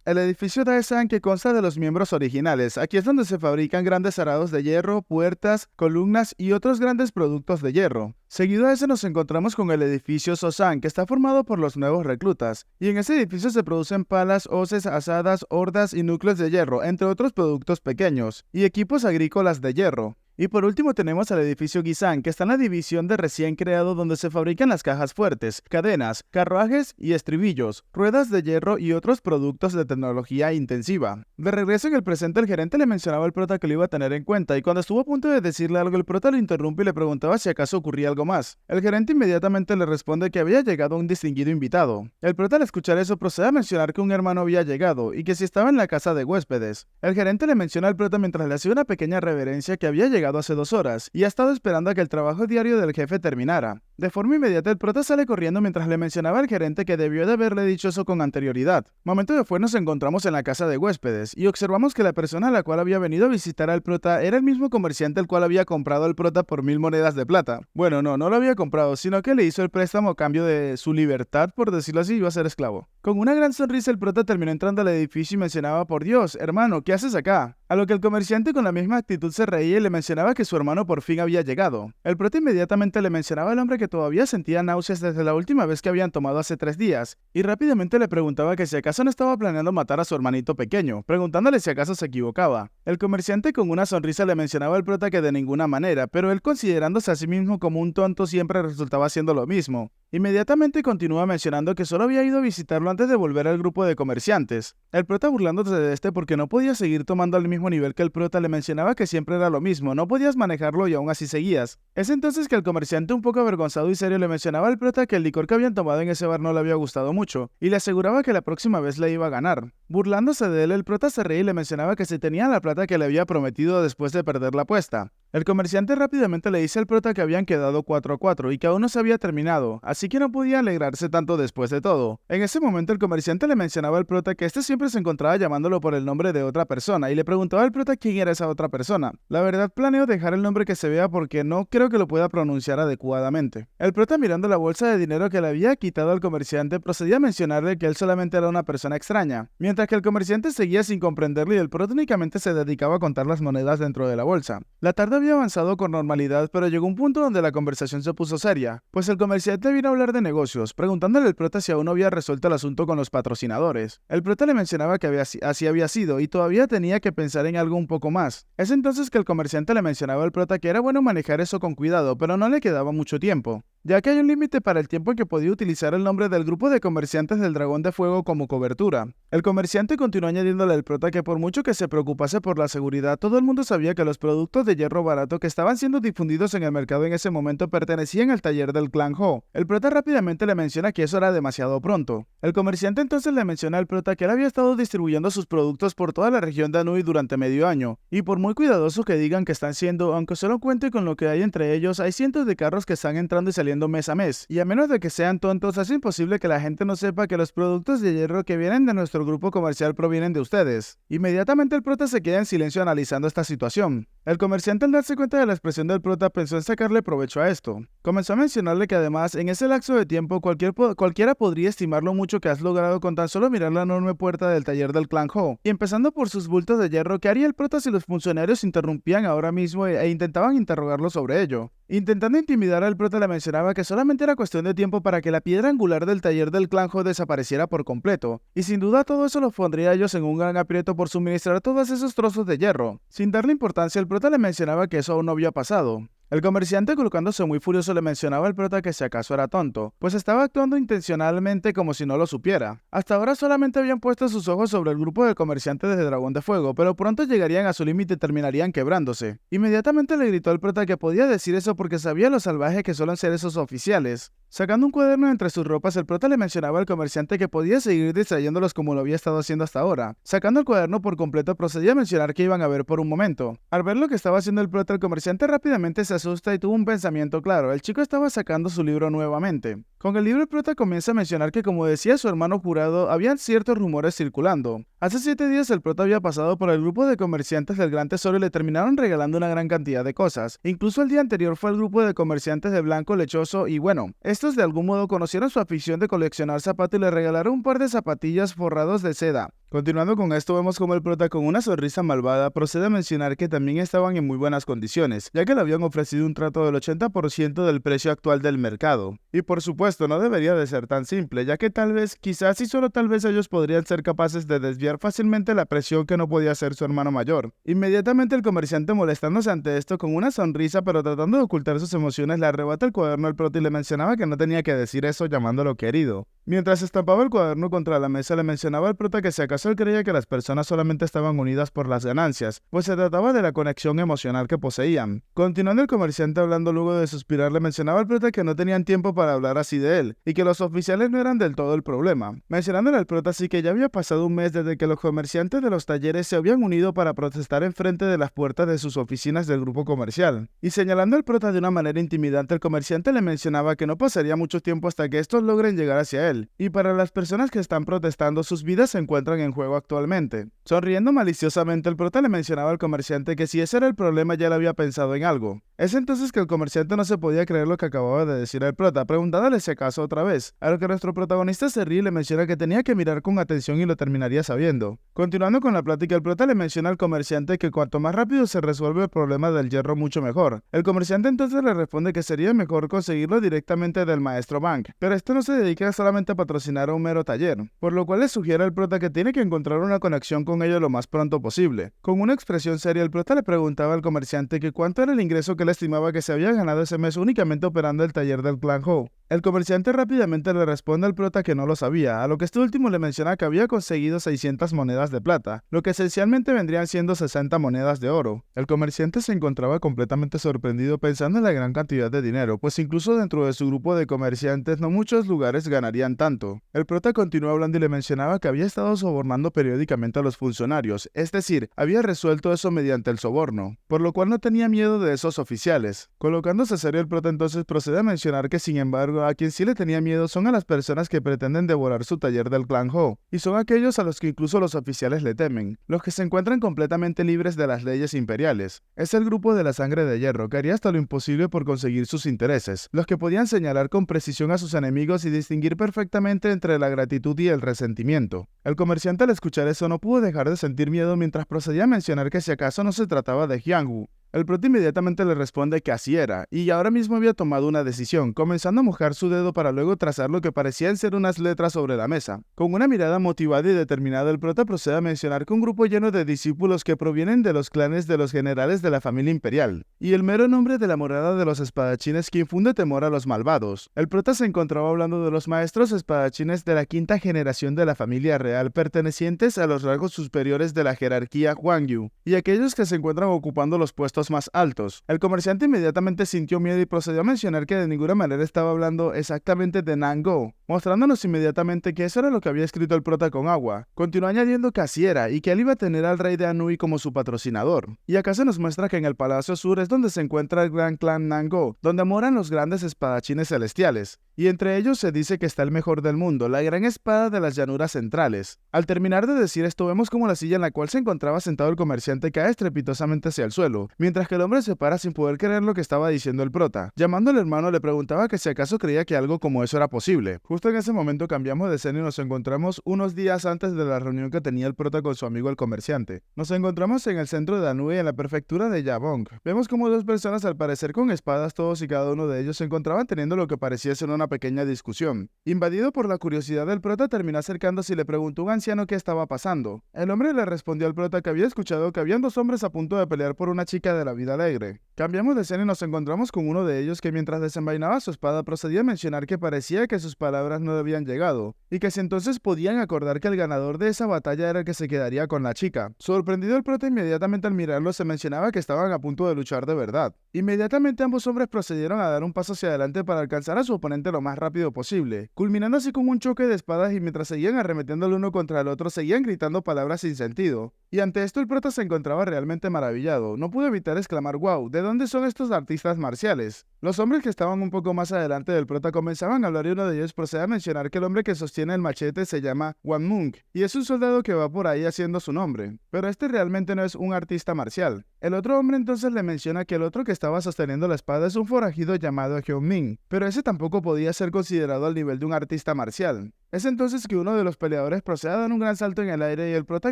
El edificio Daesan, que consta de los miembros originales. Aquí es donde se fabrican grandes arados de hierro, puertas, columnas y otros grandes productos de hierro. Seguido a eso nos encontramos con el edificio Sosan, que está formado por los nuevos reclutas. Y en ese edificio se producen palas, hoces, asadas, hordas y núcleos de hierro, entre otros productos pequeños, y equipos agrícolas de hierro. Y por último tenemos al edificio Gisan, que está en la división de recién creado donde se fabrican las cajas fuertes, cadenas, carruajes y estribillos, ruedas de hierro y otros productos de tecnología intensiva. De regreso en el presente, el gerente le mencionaba al prota que lo iba a tener en cuenta y cuando estuvo a punto de decirle algo, el prota lo interrumpe y le preguntaba si acaso ocurría algo más. El gerente inmediatamente le responde que había llegado un distinguido invitado. El prota al escuchar eso procede a mencionar que un hermano había llegado y que si estaba en la casa de huéspedes. El gerente le menciona al prota mientras le hacía una pequeña reverencia que había llegado hace 2 horas y ha estado esperando a que el trabajo diario del jefe terminara. De forma inmediata el prota sale corriendo mientras le mencionaba al gerente que debió de haberle dicho eso con anterioridad. Momento después nos encontramos en la casa de huéspedes y observamos que la persona a la cual había venido a visitar al prota era el mismo comerciante el cual había comprado al prota por 1000 monedas de plata. Bueno, no lo había comprado, sino que le hizo el préstamo a cambio de su libertad, por decirlo así, iba a ser esclavo. Con una gran sonrisa el prota terminó entrando al edificio y mencionaba: por Dios, hermano, ¿qué haces acá? A lo que el comerciante con la misma actitud se reía y le mencionaba que su hermano por fin había llegado. El prota inmediatamente le mencionaba al hombre que todavía sentía náuseas desde la última vez que habían tomado hace 3 días, y rápidamente le preguntaba que si acaso no estaba planeando matar a su hermanito pequeño, preguntándole si acaso se equivocaba. El comerciante con una sonrisa le mencionaba al prota que de ninguna manera, pero él considerándose a sí mismo como un tonto siempre resultaba haciendo lo mismo. Inmediatamente continúa mencionando que solo había ido a visitarlo antes de volver al grupo de comerciantes. El prota burlándose de este porque no podía seguir tomando al mismo nivel que el prota le mencionaba que siempre era lo mismo, no podías manejarlo y aún así seguías. Es entonces que el comerciante un poco avergonzado y serio le mencionaba al prota que el licor que habían tomado en ese bar no le había gustado mucho, y le aseguraba que la próxima vez le iba a ganar. Burlándose de él, el prota se reía y le mencionaba que si tenía la plata que le había prometido después de perder la apuesta. El comerciante rápidamente le dice al prota que habían quedado 4-4 y que aún no se había terminado, así que no podía alegrarse tanto después de todo. En ese momento el comerciante le mencionaba al prota que este siempre se encontraba llamándolo por el nombre de otra persona y le preguntaba al prota quién era esa otra persona. La verdad planeo dejar el nombre que se vea porque no creo que lo pueda pronunciar adecuadamente. El prota, mirando la bolsa de dinero que le había quitado al comerciante, procedía a mencionarle que él solamente era una persona extraña, mientras que el comerciante seguía sin comprenderlo y el prota únicamente se dedicaba a contar las monedas dentro de la bolsa. La tarde había avanzado con normalidad, pero llegó un punto donde la conversación se puso seria, pues el comerciante vino a hablar de negocios, preguntándole al prota si aún no había resuelto el asunto con los patrocinadores. El prota le mencionaba que así había sido y todavía tenía que pensar en algo un poco más. Es entonces que el comerciante le mencionaba al prota que era bueno manejar eso con cuidado, pero no le quedaba mucho tiempo, ya que hay un límite para el tiempo en que podía utilizar el nombre del grupo de comerciantes del Dragón de Fuego como cobertura. El comerciante continuó añadiéndole al prota que por mucho que se preocupase por la seguridad, todo el mundo sabía que los productos de hierro barato que estaban siendo difundidos en el mercado en ese momento pertenecían al taller del clan Ho. El prota rápidamente le menciona que eso era demasiado pronto. El comerciante entonces le menciona al prota que él había estado distribuyendo sus productos por toda la región de Anui durante medio año, y por muy cuidadosos que digan que están siendo, aunque solo cuente con lo que hay entre ellos, hay cientos de carros que están entrando y saliendo mes a mes, y a menos de que sean tontos, es imposible que la gente no sepa que los productos de hierro que vienen de nuestro grupo comercial provienen de ustedes. Inmediatamente el prota se queda en silencio analizando esta situación. El comerciante, al darse cuenta de la expresión del prota, pensó en sacarle provecho a esto. Comenzó a mencionarle que además, en ese lapso de tiempo, cualquiera podría estimar lo mucho que has logrado con tan solo mirar la enorme puerta del taller del clan Ho. Y empezando por sus bultos de hierro, ¿qué haría el prota si los funcionarios interrumpían ahora mismo e intentaban interrogarlo sobre ello? Intentando intimidar al prota, le mencionaba que solamente era cuestión de tiempo para que la piedra angular del taller del clan Ho desapareciera por completo, y sin duda todo eso los pondría a ellos en un gran aprieto por suministrar todos esos trozos de hierro. Sin darle importancia, el prota le mencionaba que eso aún no había pasado. El comerciante, colocándose muy furioso, le mencionaba al prota que si acaso era tonto, pues estaba actuando intencionalmente como si no lo supiera. Hasta ahora solamente habían puesto sus ojos sobre el grupo de comerciantes de Dragón de Fuego, pero pronto llegarían a su límite y terminarían quebrándose. Inmediatamente le gritó al prota que podía decir eso porque sabía lo salvaje que suelen ser esos oficiales. Sacando un cuaderno entre sus ropas, el prota le mencionaba al comerciante que podía seguir distrayéndolos como lo había estado haciendo hasta ahora. Sacando el cuaderno por completo, procedía a mencionar que iban a ver por un momento. Al ver lo que estaba haciendo el prota, el comerciante rápidamente se asusta y tuvo un pensamiento claro. El chico estaba sacando su libro nuevamente. Con el libro, el prota comienza a mencionar que, como decía su hermano jurado, habían ciertos rumores circulando. Hace 7 días el prota había pasado por el grupo de comerciantes del Gran Tesoro y le terminaron regalando una gran cantidad de cosas. Incluso el día anterior fue el grupo de comerciantes de Blanco Lechoso y bueno, estos de algún modo conocieron su afición de coleccionar zapatos y le regalaron un par de zapatillas forrados de seda. Continuando con esto, vemos como el prota, con una sonrisa malvada, procede a mencionar que también estaban en muy buenas condiciones, ya que le habían ofrecido un trato del 80% del precio actual del mercado. Y por supuesto, no debería de ser tan simple, ya que tal vez, quizás y solo tal vez ellos podrían ser capaces de desviar fácilmente la presión que no podía hacer su hermano mayor. Inmediatamente el comerciante, molestándose ante esto, con una sonrisa pero tratando de ocultar sus emociones, le arrebata el cuaderno al prota y le mencionaba que no tenía que decir eso llamándolo querido. Mientras estampaba el cuaderno contra la mesa, le mencionaba al prota que si acaso él creía que las personas solamente estaban unidas por las ganancias, pues se trataba de la conexión emocional que poseían. Continuando, el comerciante, hablando luego de suspirar, le mencionaba al prota que no tenían tiempo para hablar así de él, y que los oficiales no eran del todo el problema. Mencionándole al prota así que ya había pasado un mes desde que los comerciantes de los talleres se habían unido para protestar enfrente de las puertas de sus oficinas del grupo comercial. Y señalando al prota de una manera intimidante, el comerciante le mencionaba que no pasaría mucho tiempo hasta que estos logren llegar hacia él. Y para las personas que están protestando, sus vidas se encuentran en juego actualmente. Sonriendo maliciosamente, el prota le mencionaba al comerciante que si ese era el problema ya le había pensado en algo. Es entonces que el comerciante no se podía creer lo que acababa de decir el prota, preguntándole si acaso otra vez, a lo que nuestro protagonista se ríe y le menciona que tenía que mirar con atención y lo terminaría sabiendo. Continuando con la plática, el prota le menciona al comerciante que cuanto más rápido se resuelve el problema del hierro, mucho mejor. El comerciante entonces le responde que sería mejor conseguirlo directamente del maestro Bank, pero esto no se dedica solamente a patrocinar a un mero taller, por lo cual le sugiere al prota que tiene que encontrar una conexión con ellos lo más pronto posible. Con una expresión seria, el prota le preguntaba al comerciante que cuánto era el ingreso que él estimaba que se había ganado ese mes únicamente operando el taller del clan Ho. El comerciante rápidamente le responde al prota que no lo sabía, a lo que este último le menciona que había conseguido 600 monedas de plata, lo que esencialmente vendrían siendo 60 monedas de oro. El comerciante se encontraba completamente sorprendido pensando en la gran cantidad de dinero, pues incluso dentro de su grupo de comerciantes no muchos lugares ganarían tanto. El prota continuó hablando y le mencionaba que había estado sobornando periódicamente a los funcionarios, es decir, había resuelto eso mediante el soborno, por lo cual no tenía miedo de esos oficiales. Colocándose serio, el prota entonces procede a mencionar que sin embargo a quien sí le tenía miedo son a las personas que pretenden devorar su taller del clan Ho, y son aquellos a los que incluso los oficiales le temen, los que se encuentran completamente libres de las leyes imperiales. Es el grupo de la sangre de hierro que haría hasta lo imposible por conseguir sus intereses, los que podían señalar con precisión a sus enemigos y distinguir perfectamente entre la gratitud y el resentimiento. El comerciante, al escuchar eso, no pudo dejar de sentir miedo mientras procedía a mencionar que si acaso no se trataba de Hyangwoo. El prota inmediatamente le responde que así era, y ahora mismo había tomado una decisión, comenzando a mojar su dedo para luego trazar lo que parecían ser unas letras sobre la mesa. Con una mirada motivada y determinada, el prota procede a mencionar que un grupo lleno de discípulos que provienen de los clanes de los generales de la familia imperial, y el mero nombre de la morada de los espadachines que infunde temor a los malvados. El prota se encontraba hablando de los maestros espadachines de la quinta generación de la familia real, pertenecientes a los rasgos superiores de la jerarquía Huangyu, y aquellos que se encuentran ocupando los puestos más altos. El comerciante inmediatamente sintió miedo y procedió a mencionar que de ninguna manera estaba hablando exactamente de Nango, mostrándonos inmediatamente que eso era lo que había escrito el prota con agua. Continuó añadiendo que así era y que él iba a tener al rey de Anui como su patrocinador. Y acá se nos muestra que en el Palacio Sur es donde se encuentra el gran clan Nango, donde moran los grandes espadachines celestiales. Y entre ellos se dice que está el mejor del mundo, la gran espada de las llanuras centrales. Al terminar de decir esto, vemos como la silla en la cual se encontraba sentado el comerciante cae estrepitosamente hacia el suelo, mientras que el hombre se para sin poder creer lo que estaba diciendo el prota. Llamando al hermano le preguntaba que si acaso creía que algo como eso era posible. Justo en ese momento cambiamos de escena y nos encontramos unos días antes de la reunión que tenía el prota con su amigo el comerciante. Nos encontramos en el centro de Anui, en la prefectura de Yabong. Vemos como dos personas, al parecer con espadas todos y cada uno de ellos, se encontraban teniendo lo que parecía ser una pequeña discusión. Invadido por la curiosidad, el prota terminó acercándose y le preguntó a un anciano qué estaba pasando. El hombre le respondió al prota que había escuchado que habían dos hombres a punto de pelear por una chica de la vida alegre. Cambiamos de escena y nos encontramos con uno de ellos que mientras desenvainaba su espada procedía a mencionar que parecía que sus palabras no le habían llegado, y que si entonces podían acordar que el ganador de esa batalla era el que se quedaría con la chica. Sorprendido el prota inmediatamente al mirarlo se mencionaba que estaban a punto de luchar de verdad. Inmediatamente ambos hombres procedieron a dar un paso hacia adelante para alcanzar a su oponente lo más rápido posible, culminando así con un choque de espadas y mientras seguían arremetiendo el uno contra el otro seguían gritando palabras sin sentido. Y ante esto el prota se encontraba realmente maravillado, no pudo evitar exclamar wow, ¿de dónde son estos artistas marciales? Los hombres que estaban un poco más adelante del prota comenzaban a hablar y uno de ellos procede a mencionar que el hombre que sostiene el machete se llama Wan Mung y es un soldado que va por ahí haciendo su nombre, pero este realmente no es un artista marcial. El otro hombre entonces le menciona que el otro que estaba sosteniendo la espada es un forajido llamado Hyun Min, pero ese tampoco podía ser considerado al nivel de un artista marcial. Es entonces que uno de los peleadores procede a dar un gran salto en el aire y el prota,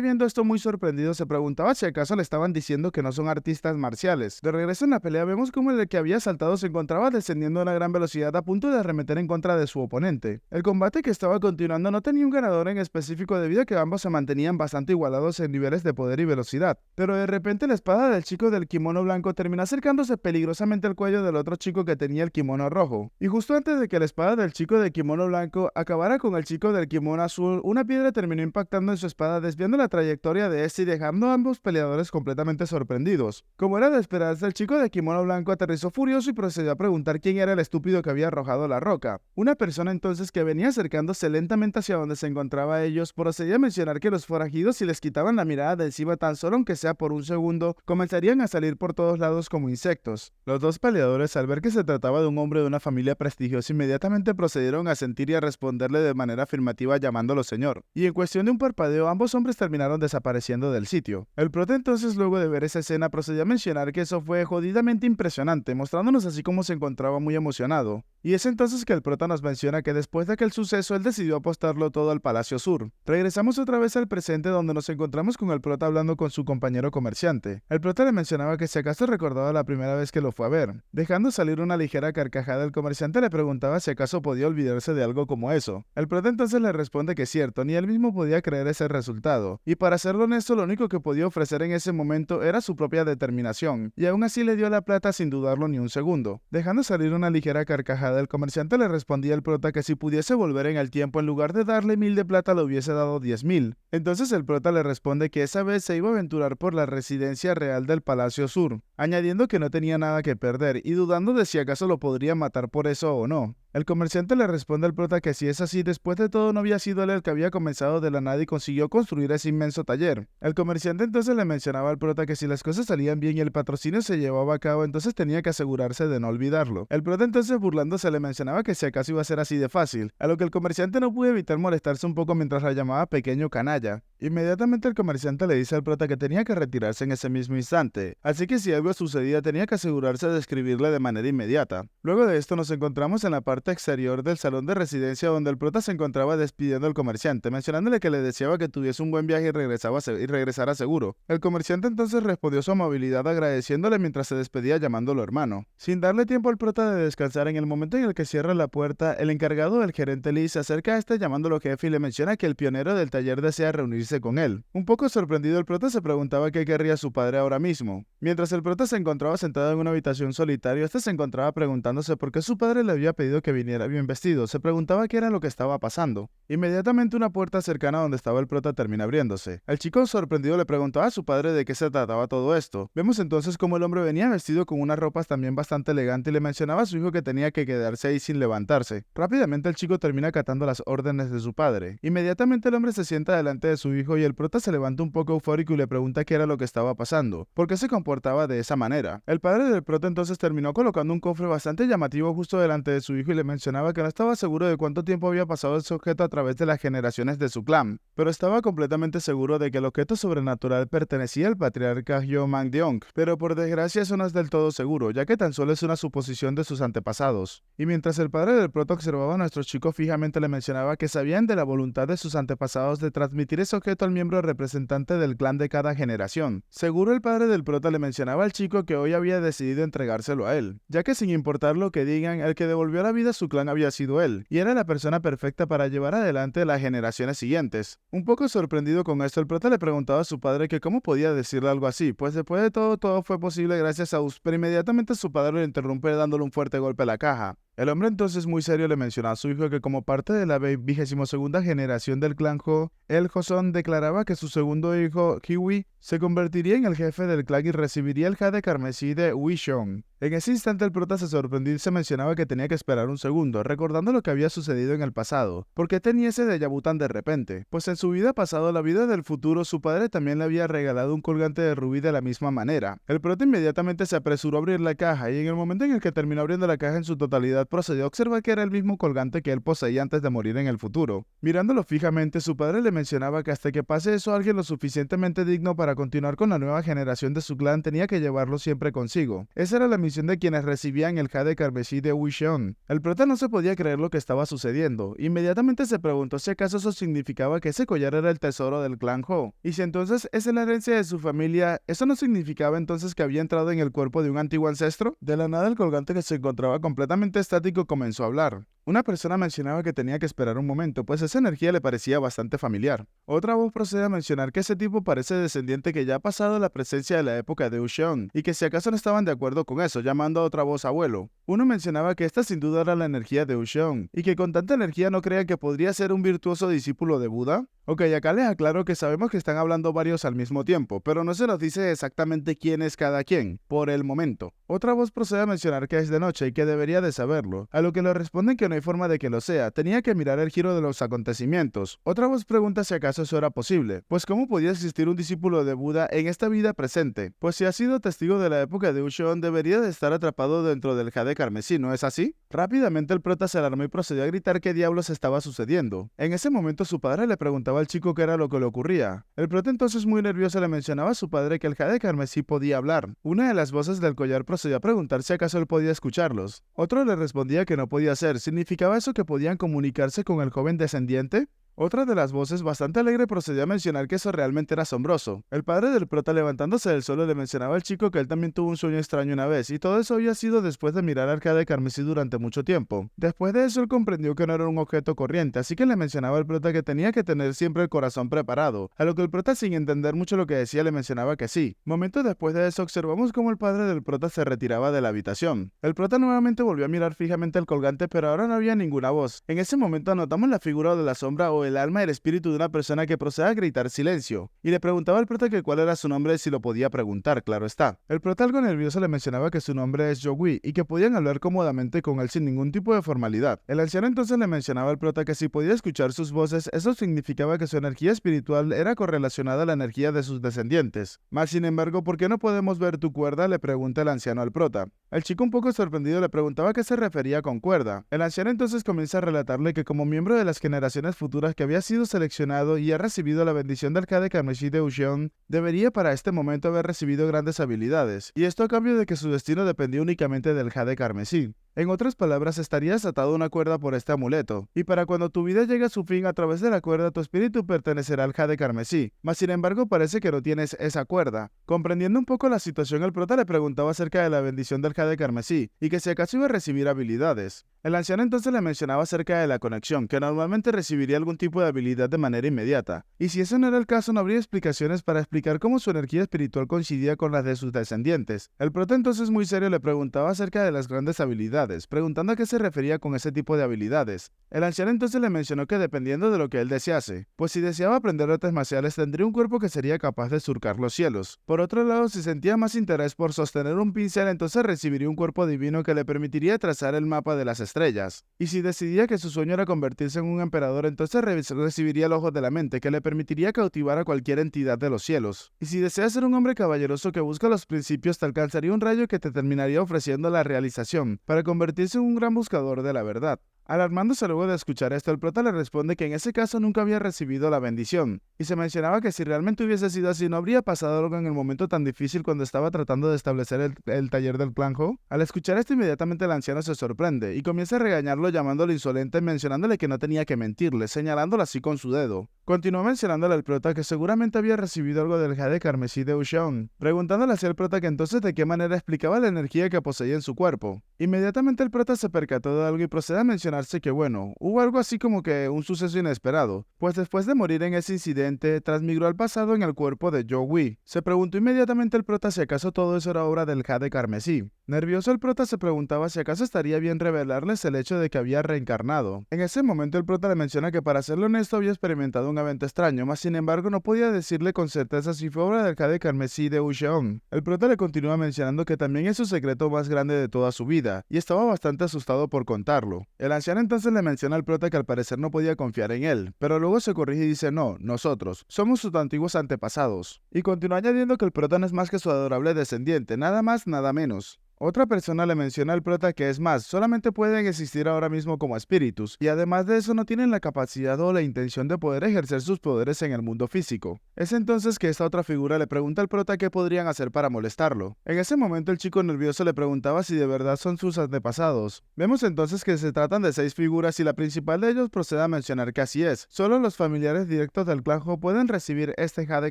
viendo esto muy sorprendido, se preguntaba si acaso le estaban diciendo que no son artistas marciales. De regreso en la pelea vemos como el que había saltado se encontraba descendiendo a una gran velocidad a punto de arremeter en contra de su oponente. El combate que estaba continuando no tenía un ganador en específico debido a que ambos se mantenían bastante igualados en niveles de poder y velocidad, pero de repente la espada del chico del kimono blanco terminó acercándose peligrosamente al cuello del otro chico que tenía el kimono rojo, y justo antes de que la espada del chico del kimono blanco acabara con el chico del kimono azul, una piedra terminó impactando en su espada, desviando la trayectoria de este y dejando a ambos peleadores completamente sorprendidos. Como era de esperarse, el chico de kimono blanco aterrizó furioso y procedió a preguntar quién era el estúpido que había arrojado la roca. Una persona entonces que venía acercándose lentamente hacia donde se encontraba ellos, procedía a mencionar que los forajidos, si les quitaban la mirada de encima tan solo aunque sea por un segundo, comenzarían a salir por todos lados como insectos. Los dos peleadores, al ver que se trataba de un hombre de una familia prestigiosa, inmediatamente procedieron a sentir y a responderle de manera afirmativa llamándolo señor, y en cuestión de un parpadeo ambos hombres terminaron desapareciendo del sitio. El prota entonces, luego de ver esa escena, procedió a mencionar que eso fue jodidamente impresionante, mostrándonos así como se encontraba muy emocionado. Y es entonces que el prota nos menciona que después de aquel suceso él decidió apostarlo todo al Palacio Sur. Regresamos otra vez al presente donde nos encontramos con el prota hablando con su compañero comerciante. El prota le mencionaba que si acaso recordaba la primera vez que lo fue a ver. Dejando salir una ligera carcajada, el comerciante le preguntaba si acaso podía olvidarse de algo como eso. El prota entonces le responde que es cierto, ni él mismo podía creer ese resultado, y para serlo honesto lo único que podía ofrecer en ese momento era su propia determinación, y aún así le dio la plata sin dudarlo ni un segundo. Dejando salir una ligera carcajada, el comerciante le respondía al prota que si pudiese volver en el tiempo, en lugar de darle 1000 de plata le hubiese dado 10.000. Entonces el prota le responde que esa vez se iba a aventurar por la residencia real del Palacio Sur, añadiendo que no tenía nada que perder, y dudando de si acaso lo podría matar por eso o no. El comerciante le responde al prota que si es así, después de todo no había sido él el que había comenzado de la nada y consiguió construir ese inmenso taller. El comerciante entonces le mencionaba al prota que si las cosas salían bien y el patrocinio se llevaba a cabo, entonces tenía que asegurarse de no olvidarlo. El prota entonces, burlándose, le mencionaba que si acaso iba a ser así de fácil, a lo que el comerciante no pudo evitar molestarse un poco mientras la llamaba pequeño canalla. Inmediatamente el comerciante le dice al prota que tenía que retirarse en ese mismo instante, así que si algo le sucedía tenía que asegurarse de escribirle de manera inmediata. Luego de esto nos encontramos en la parte exterior del salón de residencia donde el prota se encontraba despidiendo al comerciante, mencionándole que le deseaba que tuviese un buen viaje y regresara seguro. El comerciante entonces respondió su amabilidad agradeciéndole mientras se despedía llamándolo hermano. Sin darle tiempo al prota de descansar, en el momento en el que cierra la puerta, el encargado del gerente Lee se acerca a este llamándolo jefe y le menciona que el pionero del taller desea reunirse con él. Un poco sorprendido, el prota se preguntaba qué querría su padre ahora mismo. Mientras el prota se encontraba sentado en una habitación solitaria, este se encontraba preguntándose por qué su padre le había pedido que viniera bien vestido. Se preguntaba qué era lo que estaba pasando. Inmediatamente una puerta cercana donde estaba el prota termina abriéndose. El chico sorprendido le preguntaba a su padre de qué se trataba todo esto. Vemos entonces cómo el hombre venía vestido con unas ropas también bastante elegantes y le mencionaba a su hijo que tenía que quedarse ahí sin levantarse. Rápidamente el chico termina acatando las órdenes de su padre. Inmediatamente el hombre se sienta delante de su hijo y el prota se levanta un poco eufórico y le pregunta qué era lo que estaba pasando, por qué se comportaba de esa manera. El padre del prota entonces terminó colocando un cofre bastante llamativo justo delante de su hijo y le mencionaba que no estaba seguro de cuánto tiempo había pasado ese objeto a través de las generaciones de su clan, pero estaba completamente seguro de que el objeto sobrenatural pertenecía al patriarca Yeomangdeong, pero por desgracia eso no es del todo seguro, ya que tan solo es una suposición de sus antepasados. Y mientras el padre del prota observaba a nuestro chico fijamente, le mencionaba que sabían de la voluntad de sus antepasados de transmitir ese objeto al miembro representante del clan de cada generación. Seguro el padre del prota le mencionaba al chico que hoy había decidido entregárselo a él, ya que sin importar lo que digan, el que devolvió la vida a su clan había sido él, y era la persona perfecta para llevar adelante las generaciones siguientes. Un poco sorprendido con esto, el prota le preguntaba a su padre que cómo podía decirle algo así, pues después de todo fue posible gracias a Us, pero inmediatamente su padre lo interrumpe dándole un fuerte golpe a la caja. El hombre entonces muy serio le mencionó a su hijo que como parte de la 22ª generación del clan Ho, el Joseon declaraba que su segundo hijo, Kiwi, se convertiría en el jefe del clan y recibiría el jade carmesí de Wishon. En ese instante el prota se sorprendió y se mencionaba que tenía que esperar un segundo, recordando lo que había sucedido en el pasado. ¿Por qué tenía ese déjà vu tan de repente? Pues en su vida pasada, la vida del futuro, su padre también le había regalado un colgante de rubí de la misma manera. El prota inmediatamente se apresuró a abrir la caja y en el momento en el que terminó abriendo la caja en su totalidad, procedió a observar que era el mismo colgante que él poseía antes de morir en el futuro. Mirándolo fijamente, su padre le mencionaba que hasta que pase eso alguien lo suficientemente digno para continuar con la nueva generación de su clan tenía que llevarlo siempre consigo. Esa era la misión de quienes recibían el jade carmesí de Wishon. El prota no se podía creer lo que estaba sucediendo. Inmediatamente se preguntó si acaso eso significaba que ese collar era el tesoro del clan Ho. Y si entonces esa es la herencia de su familia, ¿eso no significaba entonces que había entrado en el cuerpo de un antiguo ancestro? De la nada el colgante que se encontraba completamente estático comenzó a hablar. Una persona mencionaba que tenía que esperar un momento, pues esa energía le parecía bastante familiar. Otra voz procede a mencionar que ese tipo parece descendiente que ya ha pasado la presencia de la época de Wishon, y que si acaso no estaban de acuerdo con eso, llamando a otra voz abuelo. Uno mencionaba que esta sin duda era la energía de Wishon, y que con tanta energía no crean que podría ser un virtuoso discípulo de Buda. Ok, acá les aclaro que sabemos que están hablando varios al mismo tiempo, pero no se nos dice exactamente quién es cada quien, por el momento. Otra voz procede a mencionar que es de noche y que debería de saberlo, a lo que le responden que no hay forma de que lo sea, tenía que mirar el giro de los acontecimientos. Otra voz pregunta si acaso eso era posible, pues cómo podía existir un discípulo de Buda en esta vida presente, pues si ha sido testigo de la época de Wishon debería de estar atrapado dentro del jade carmesí, ¿no es así? Rápidamente el prota se alarmó y procedió a gritar qué diablos estaba sucediendo. En ese momento su padre le preguntaba al chico qué era lo que le ocurría. El prota entonces muy nervioso le mencionaba a su padre que el jade carmesí podía hablar. Una de las voces del collar procedió a preguntar si acaso él podía escucharlos. Otro le respondía que no podía ser. ¿Significaba eso que podían comunicarse con el joven descendiente? Otra de las voces, bastante alegre, procedió a mencionar que eso realmente era asombroso. El padre del prota, levantándose del suelo, le mencionaba al chico que él también tuvo un sueño extraño una vez, y todo eso había sido después de mirar al jade carmesí durante mucho tiempo. Después de eso, él comprendió que no era un objeto corriente, así que le mencionaba al prota que tenía que tener siempre el corazón preparado, a lo que el prota, sin entender mucho lo que decía, le mencionaba que sí. Momentos después de eso, observamos cómo el padre del prota se retiraba de la habitación. El prota nuevamente volvió a mirar fijamente el colgante, pero ahora no había ninguna voz. En ese momento anotamos la figura de la sombra o el alma y el espíritu de una persona que procede a gritar silencio, y le preguntaba al prota que cuál era su nombre si lo podía preguntar, claro está. El prota algo nervioso le mencionaba que su nombre es Yogui y que podían hablar cómodamente con él sin ningún tipo de formalidad. El anciano entonces le mencionaba al prota que si podía escuchar sus voces, eso significaba que su energía espiritual era correlacionada a la energía de sus descendientes. Mas sin embargo, ¿por qué no podemos ver tu cuerda?, le pregunta el anciano al prota. El chico un poco sorprendido le preguntaba a qué se refería con cuerda. El anciano entonces comienza a relatarle que como miembro de las generaciones futuras prota, que había sido seleccionado y ha recibido la bendición del Jade Carmesí de Ushion, debería para este momento haber recibido grandes habilidades, y esto a cambio de que su destino dependía únicamente del Jade Carmesí. En otras palabras, estarías atado a una cuerda por este amuleto, y para cuando tu vida llegue a su fin a través de la cuerda, tu espíritu pertenecerá al Jade Carmesí, mas sin embargo parece que no tienes esa cuerda. Comprendiendo un poco la situación, el prota le preguntaba acerca de la bendición del Jade Carmesí, y que si acaso iba a recibir habilidades. El anciano entonces le mencionaba acerca de la conexión, que normalmente recibiría algún tipo de habilidad de manera inmediata, y si ese no era el caso no habría explicaciones para explicar cómo su energía espiritual coincidía con las de sus descendientes. El prota entonces muy serio le preguntaba acerca de las grandes habilidades, preguntando a qué se refería con ese tipo de habilidades. El anciano entonces le mencionó que dependiendo de lo que él desease, pues si deseaba aprender artes marciales tendría un cuerpo que sería capaz de surcar los cielos. Por otro lado, si sentía más interés por sostener un pincel, entonces recibiría un cuerpo divino que le permitiría trazar el mapa de las estrellas. Y si decidía que su sueño era convertirse en un emperador, entonces recibiría el ojo de la mente, que le permitiría cautivar a cualquier entidad de los cielos. Y si desea ser un hombre caballeroso que busca los principios, te alcanzaría un rayo que te terminaría ofreciendo la realización, para convertirse en un gran buscador de la verdad. Alarmándose luego de escuchar esto, el prota le responde que en ese caso nunca había recibido la bendición, y se mencionaba que si realmente hubiese sido así, no habría pasado algo en el momento tan difícil cuando estaba tratando de establecer el taller del clan Hou. Al escuchar esto, inmediatamente el anciano se sorprende, y comienza a regañarlo llamándolo insolente, mencionándole que no tenía que mentirle, señalándolo así con su dedo. Continuó mencionándole al prota que seguramente había recibido algo del Jade Carmesí de Ushion, preguntándole así al prota que entonces de qué manera explicaba la energía que poseía en su cuerpo. Inmediatamente el prota se percató de algo y procede a mencionarse que bueno, hubo algo así como que un suceso inesperado, pues después de morir en ese incidente, transmigró al pasado en el cuerpo de Zhou Wei. Se preguntó inmediatamente el prota si acaso todo eso era obra del Jade Carmesí. Nervioso, el prota se preguntaba si acaso estaría bien revelarles el hecho de que había reencarnado. En ese momento el prota le menciona que para serle honesto había experimentado un evento extraño, mas sin embargo no podía decirle con certeza si fue obra del Jade Carmesí de Ushion. El prota le continúa mencionando que también es su secreto más grande de toda su vida, y estaba bastante asustado por contarlo. El anciano entonces le menciona al prota que al parecer no podía confiar en él, pero luego se corrige y dice no, nosotros, somos sus antiguos antepasados. Y continúa añadiendo que el prota no es más que su adorable descendiente, nada más, nada menos. Otra persona le menciona al prota que es más, solamente pueden existir ahora mismo como espíritus, y además de eso no tienen la capacidad o la intención de poder ejercer sus poderes en el mundo físico. Es entonces que esta otra figura le pregunta al prota qué podrían hacer para molestarlo. En ese momento el chico nervioso le preguntaba si de verdad son sus antepasados. Vemos entonces que se tratan de 6 figuras y la principal de ellos procede a mencionar que así es. Solo los familiares directos del clan Hou pueden recibir este Jade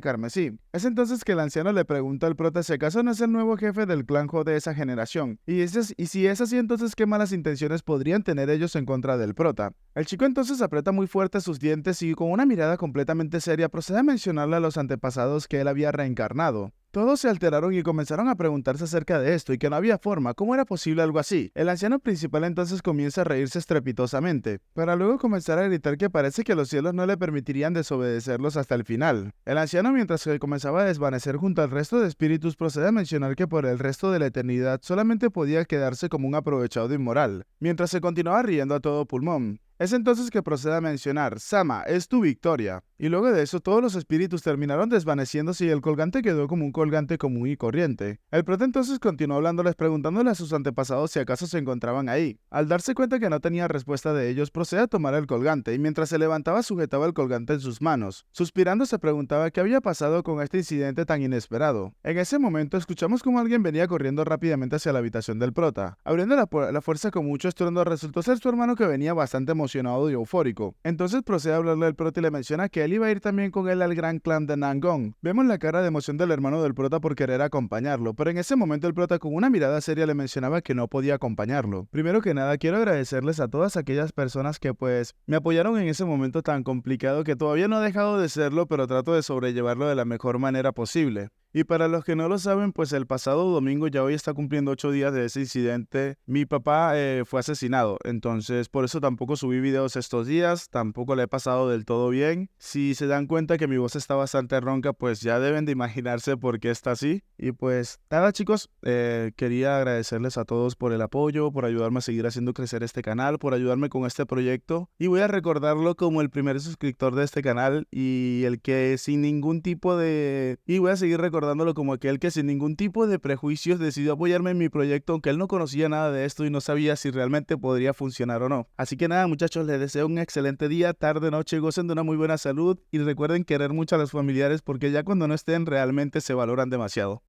Carmesí. Es entonces que el anciano le pregunta al prota si acaso no es el nuevo jefe del clan Hou de esa generación. Y si es así, entonces qué malas intenciones podrían tener ellos en contra del prota. El chico entonces aprieta muy fuerte sus dientes y con una mirada completamente seria procede a mencionarle a los antepasados que él había reencarnado. Todos se alteraron y comenzaron a preguntarse acerca de esto y que no había forma, ¿cómo era posible algo así? El anciano principal entonces comienza a reírse estrepitosamente, para luego comenzar a gritar que parece que los cielos no le permitirían desobedecerlos hasta el final. El anciano, mientras que comenzaba a desvanecer junto al resto de espíritus, procede a mencionar que por el resto de la eternidad solamente podía quedarse como un aprovechado inmoral, mientras se continuaba riendo a todo pulmón. Es entonces que procede a mencionar, Sama, es tu victoria. Y luego de eso todos los espíritus terminaron desvaneciéndose y el colgante quedó como un colgante común y corriente. El prota entonces continuó hablándoles preguntándole a sus antepasados si acaso se encontraban ahí. Al darse cuenta que no tenía respuesta de ellos, procede a tomar el colgante y mientras se levantaba sujetaba el colgante en sus manos. Suspirando se preguntaba qué había pasado con este incidente tan inesperado. En ese momento escuchamos como alguien venía corriendo rápidamente hacia la habitación del prota. Abriendo la fuerza con mucho estruendo resultó ser su hermano que venía bastante emocionado y eufórico. Entonces procede a hablarle al prota y le menciona que él iba a ir también con él al gran clan de Nangong. Vemos la cara de emoción del hermano del prota por querer acompañarlo, pero en ese momento el prota con una mirada seria le mencionaba que no podía acompañarlo. Primero que nada quiero agradecerles a todas aquellas personas que pues me apoyaron en ese momento tan complicado que todavía no ha dejado de serlo, pero trato de sobrellevarlo de la mejor manera posible. Y para los que no lo saben, pues el pasado domingo, ya hoy está cumpliendo 8 días de ese incidente, mi papá fue asesinado. Entonces por eso tampoco subí videos estos días, tampoco le he pasado del todo bien. Si se dan cuenta que mi voz está bastante ronca, pues ya deben de imaginarse por qué está así. Y pues nada chicos, quería agradecerles a todos por el apoyo, por ayudarme a seguir haciendo crecer este canal, por ayudarme con este proyecto. Y voy a recordarlo como el primer suscriptor de este canal y el que sin ningún tipo de... Y voy a seguir recordando recordándolo como aquel que sin ningún tipo de prejuicios decidió apoyarme en mi proyecto, aunque él no conocía nada de esto y no sabía si realmente podría funcionar o no. Así que nada, muchachos, les deseo un excelente día, tarde, noche, gocen de una muy buena salud y recuerden querer mucho a los familiares porque ya cuando no estén realmente se valoran demasiado.